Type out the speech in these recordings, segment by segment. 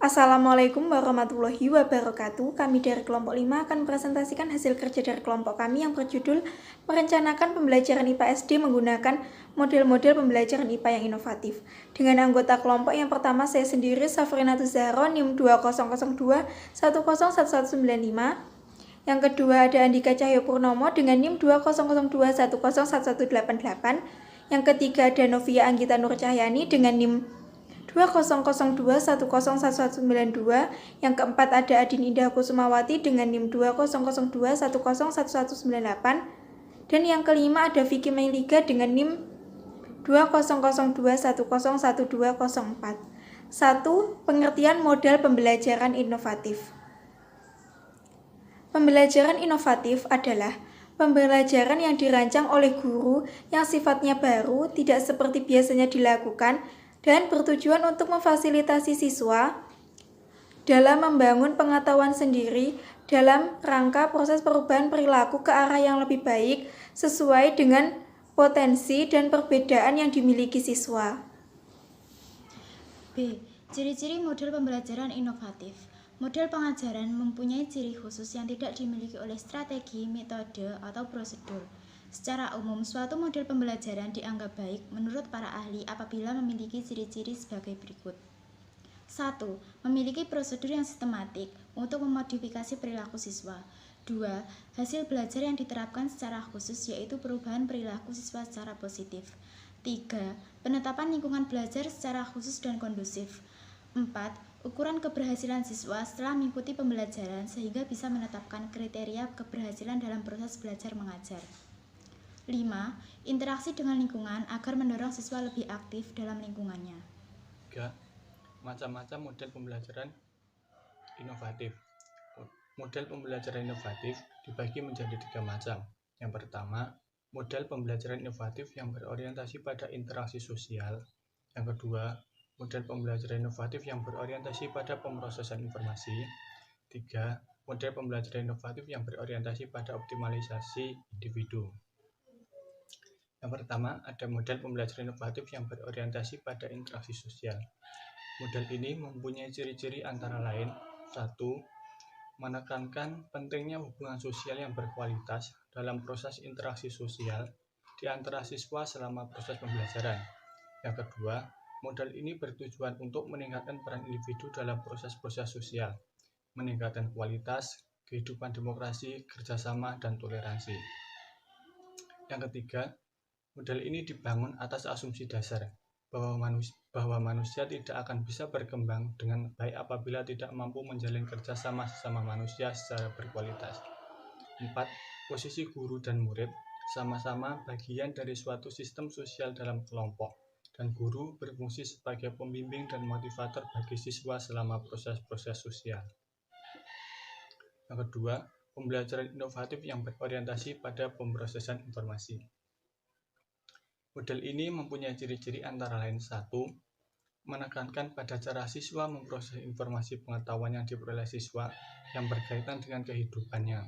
Assalamualaikum warahmatullahi wabarakatuh. Kami dari kelompok 5 akan mempresentasikan hasil kerja dari kelompok kami yang berjudul Merencanakan Pembelajaran IPA SD menggunakan model-model pembelajaran IPA yang inovatif. Dengan anggota kelompok yang pertama saya sendiri, Safrinatus Zahro, NIM 2002 1011195. Yang kedua ada Andika Cahyopurnomo dengan NIM 2002 1011188. Yang ketiga ada Novia Anggita Nur Cahyani dengan NIM 2002 1011192. Yang keempat ada Adin Indah Kusumawati dengan NIM 2002 1011198. Dan yang kelima ada Vicky Mailiga dengan NIM 2002 1011204. 1. Pengertian model pembelajaran inovatif. Pembelajaran inovatif adalah pembelajaran yang dirancang oleh guru yang sifatnya baru, tidak seperti biasanya dilakukan, dan bertujuan untuk memfasilitasi siswa dalam membangun pengetahuan sendiri dalam rangka proses perubahan perilaku ke arah yang lebih baik sesuai dengan potensi dan perbedaan yang dimiliki siswa. B. Ciri-ciri model pembelajaran inovatif. Model pengajaran mempunyai ciri khusus yang tidak dimiliki oleh strategi, metode, atau prosedur. Secara umum, suatu model pembelajaran dianggap baik menurut para ahli apabila memiliki ciri-ciri sebagai berikut. 1. Memiliki prosedur yang sistematik untuk memodifikasi perilaku siswa. 2. Hasil belajar yang diterapkan secara khusus yaitu perubahan perilaku siswa secara positif. 3. Penetapan lingkungan belajar secara khusus dan kondusif. 4. Ukuran keberhasilan siswa setelah mengikuti pembelajaran sehingga bisa menetapkan kriteria keberhasilan dalam proses belajar mengajar. 5. Interaksi dengan lingkungan agar mendorong siswa lebih aktif dalam lingkungannya. 3. Macam-macam model pembelajaran inovatif. Model pembelajaran inovatif dibagi menjadi 3 macam. Yang pertama, model pembelajaran inovatif yang berorientasi pada interaksi sosial. Yang kedua, model pembelajaran inovatif yang berorientasi pada pemrosesan informasi. 3. Model pembelajaran inovatif yang berorientasi pada optimalisasi individu. Yang pertama, ada model pembelajaran inovatif yang berorientasi pada interaksi sosial. Model ini mempunyai ciri-ciri antara lain: 1. Menekankan pentingnya hubungan sosial yang berkualitas dalam proses interaksi sosial di antara siswa selama proses pembelajaran. Yang kedua, model ini bertujuan untuk meningkatkan peran individu dalam proses-proses sosial, meningkatkan kualitas, kehidupan demokrasi, kerjasama, dan toleransi. Yang ketiga, model ini dibangun atas asumsi dasar bahwa manusia tidak akan bisa berkembang dengan baik apabila tidak mampu menjalin kerjasama sesama manusia secara berkualitas. 4. Posisi guru dan murid sama-sama bagian dari suatu sistem sosial dalam kelompok, dan guru berfungsi sebagai pembimbing dan motivator bagi siswa selama proses-proses sosial. Yang kedua, pembelajaran inovatif yang berorientasi pada pemrosesan informasi. Model ini mempunyai ciri-ciri antara lain: 1. Menekankan pada cara siswa memproses informasi pengetahuan yang diperoleh siswa yang berkaitan dengan kehidupannya.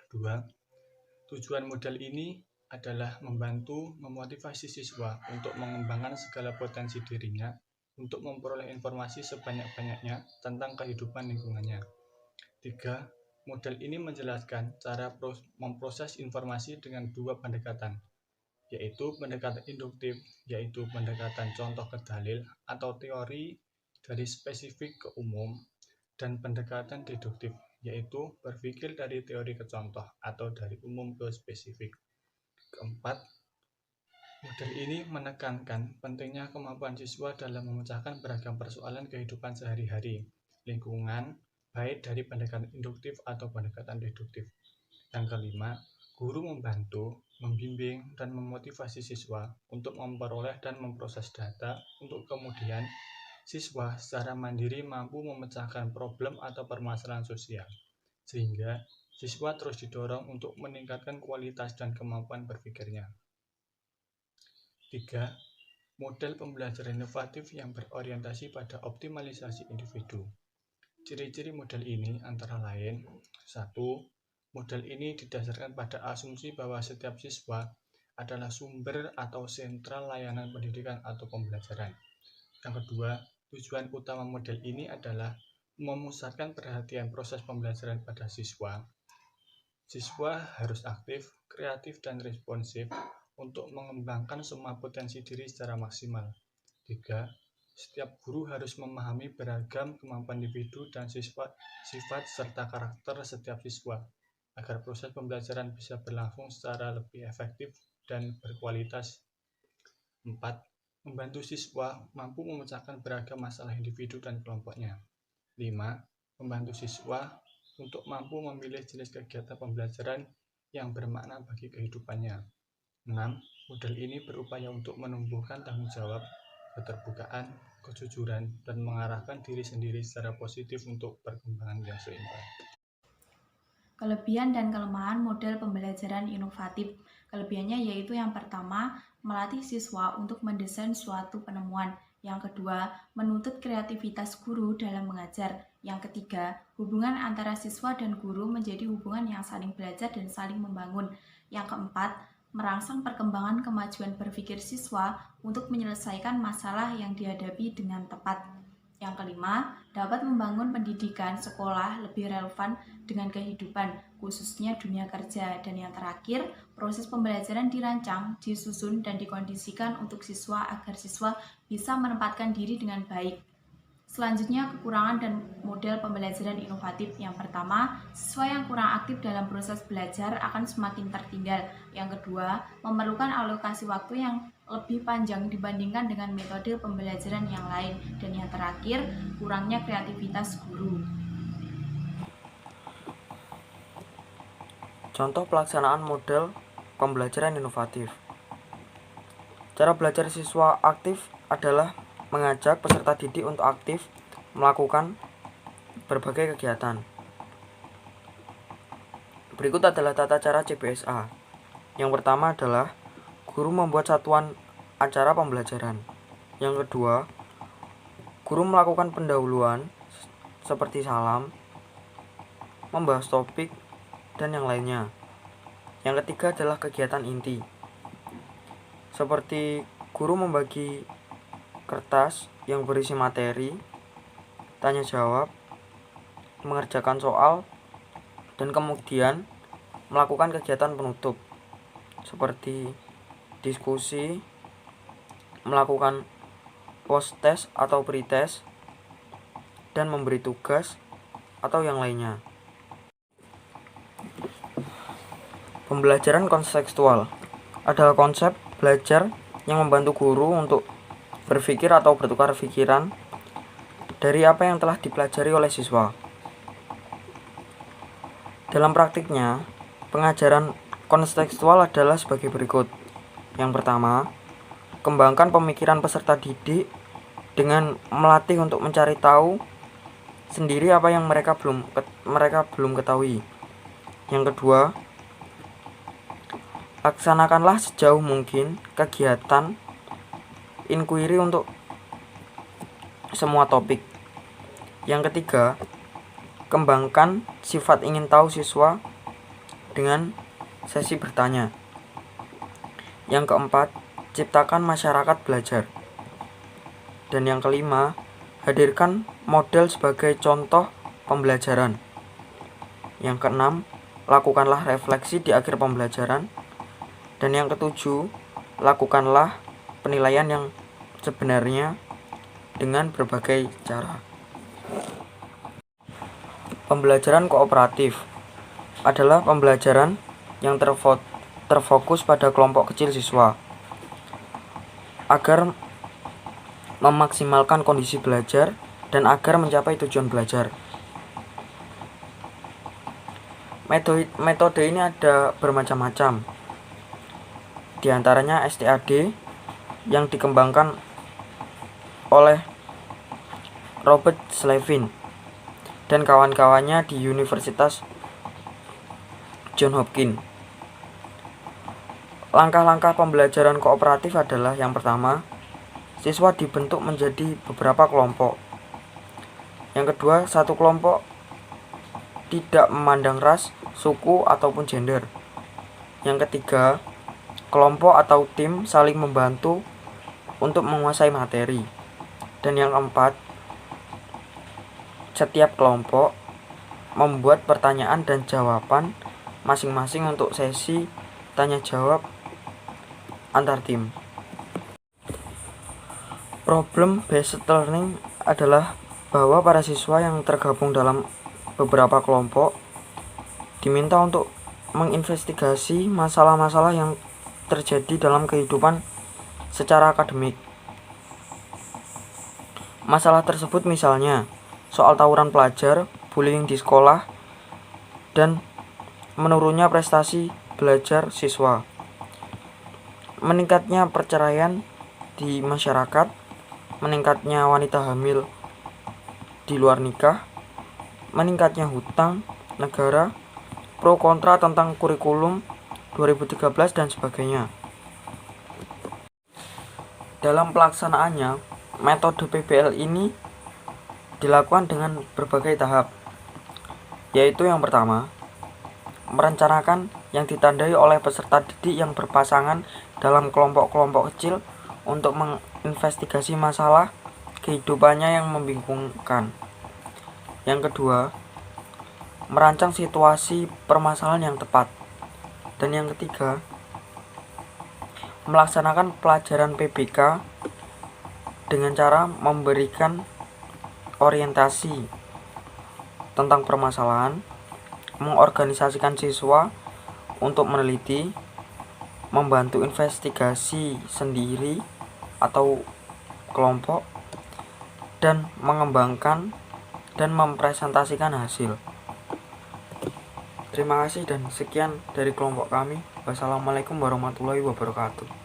2. Tujuan model ini adalah membantu memotivasi siswa untuk mengembangkan segala potensi dirinya untuk memperoleh informasi sebanyak-banyaknya tentang kehidupan lingkungannya. 3. Model ini menjelaskan cara memproses informasi dengan 2 pendekatan, yaitu pendekatan induktif, yaitu pendekatan contoh ke dalil atau teori dari spesifik ke umum, dan pendekatan deduktif, yaitu berpikir dari teori ke contoh atau dari umum ke spesifik. Keempat, model ini menekankan pentingnya kemampuan siswa dalam memecahkan beragam persoalan kehidupan sehari-hari, lingkungan, baik dari pendekatan induktif atau pendekatan deduktif. Yang kelima, guru membantu, membimbing, dan memotivasi siswa untuk memperoleh dan memproses data untuk kemudian siswa secara mandiri mampu memecahkan problem atau permasalahan sosial, sehingga siswa terus didorong untuk meningkatkan kualitas dan kemampuan berpikirnya. 3. Model pembelajaran inovatif yang berorientasi pada optimalisasi individu. Ciri-ciri model ini antara lain: 1. Model ini didasarkan pada asumsi bahwa setiap siswa adalah sumber atau sentral layanan pendidikan atau pembelajaran. Yang kedua, Tujuan utama model ini adalah memusatkan perhatian proses pembelajaran pada siswa. Siswa harus aktif, kreatif, dan responsif untuk mengembangkan semua potensi diri secara maksimal. 3. Setiap guru harus memahami beragam kemampuan individu dan sifat serta karakter setiap siswa, agar proses pembelajaran bisa berlangsung secara lebih efektif dan berkualitas. 4. Membantu siswa mampu memecahkan beragam masalah individu dan kelompoknya. 5. Membantu siswa untuk mampu memilih jenis kegiatan pembelajaran yang bermakna bagi kehidupannya. 6. Model ini berupaya untuk menumbuhkan tanggung jawab, keterbukaan, kejujuran, dan mengarahkan diri sendiri secara positif untuk perkembangan yang seimbang. Kelebihan dan kelemahan model pembelajaran inovatif. Kelebihannya yaitu yang pertama, melatih siswa untuk mendesain suatu penemuan. Yang kedua, menuntut kreativitas guru dalam mengajar. Yang ketiga, hubungan antara siswa dan guru menjadi hubungan yang saling belajar dan saling membangun. Yang keempat, merangsang perkembangan kemajuan berpikir siswa untuk menyelesaikan masalah yang dihadapi dengan tepat. Yang kelima, dapat membangun pendidikan sekolah lebih relevan dengan kehidupan, khususnya dunia kerja. Dan yang terakhir, proses pembelajaran dirancang, disusun, dan dikondisikan untuk siswa agar siswa bisa menempatkan diri dengan baik. Selanjutnya, kekurangan dan model pembelajaran inovatif. Yang pertama, siswa yang kurang aktif dalam proses belajar akan semakin tertinggal. Yang kedua, memerlukan alokasi waktu yang lebih panjang dibandingkan dengan metode pembelajaran yang lain. Dan yang terakhir, kurangnya kreativitas guru. Contoh pelaksanaan model pembelajaran inovatif. Cara belajar siswa aktif adalah mengajak peserta didik untuk aktif melakukan berbagai kegiatan. Berikut adalah tata cara CBSA. Yang pertama adalah guru membuat satuan acara pembelajaran. Yang kedua, guru melakukan pendahuluan seperti salam, membahas topik, dan yang lainnya. Yang ketiga adalah kegiatan inti, seperti guru membagi kertas yang berisi materi, tanya jawab, mengerjakan soal, dan kemudian melakukan kegiatan penutup seperti diskusi, melakukan post-test atau pre-test, dan memberi tugas atau yang lainnya. Pembelajaran kontekstual adalah konsep belajar yang membantu guru untuk berpikir atau bertukar pikiran dari apa yang telah dipelajari oleh siswa. Dalam praktiknya, pengajaran kontekstual adalah sebagai berikut. Yang pertama, kembangkan pemikiran peserta didik dengan melatih untuk mencari tahu sendiri apa yang mereka belum ketahui. Yang kedua, laksanakanlah sejauh mungkin kegiatan inquiry untuk semua topik. Yang ketiga, kembangkan sifat ingin tahu siswa dengan sesi bertanya. Yang keempat, ciptakan masyarakat belajar. Dan yang kelima, hadirkan model sebagai contoh pembelajaran. Yang keenam, lakukanlah refleksi di akhir pembelajaran. Dan yang ketujuh, lakukanlah penilaian yang sebenarnya dengan berbagai cara. Pembelajaran kooperatif adalah pembelajaran yang terfokus pada kelompok kecil siswa agar memaksimalkan kondisi belajar dan agar mencapai tujuan belajar. Metode ini ada bermacam-macam. Di antaranya STAD yang dikembangkan oleh Robert Slevin dan kawan-kawannya di Universitas Johns Hopkins. Langkah-langkah pembelajaran kooperatif adalah yang pertama, siswa dibentuk menjadi beberapa kelompok. Yang kedua, satu kelompok tidak memandang ras, suku, ataupun gender. Yang ketiga, kelompok atau tim saling membantu untuk menguasai materi. Dan yang keempat, setiap kelompok membuat pertanyaan dan jawaban masing-masing untuk sesi tanya jawab antar tim. Problem based learning adalah bahwa para siswa yang tergabung dalam beberapa kelompok diminta untuk menginvestigasi masalah-masalah yang terjadi dalam kehidupan secara akademik. Masalah tersebut misalnya soal tawuran pelajar, bullying di sekolah, dan menurunnya prestasi belajar siswa, meningkatnya perceraian di masyarakat, meningkatnya wanita hamil di luar nikah, meningkatnya hutang negara, pro kontra tentang kurikulum 2013 dan sebagainya. Dalam pelaksanaannya, metode PBL ini dilakukan dengan berbagai tahap, yaitu yang pertama, merencanakan yang ditandai oleh peserta didik yang berpasangan dalam kelompok-kelompok kecil untuk menginvestigasi masalah kehidupannya yang membingungkan. Yang kedua, merancang situasi permasalahan yang tepat. Dan yang ketiga, melaksanakan pelajaran PBK dengan cara memberikan orientasi tentang permasalahan, mengorganisasikan siswa untuk meneliti, membantu investigasi sendiri atau kelompok, dan mengembangkan dan mempresentasikan hasil. Terima kasih dan sekian dari kelompok kami. Wassalamualaikum warahmatullahi wabarakatuh.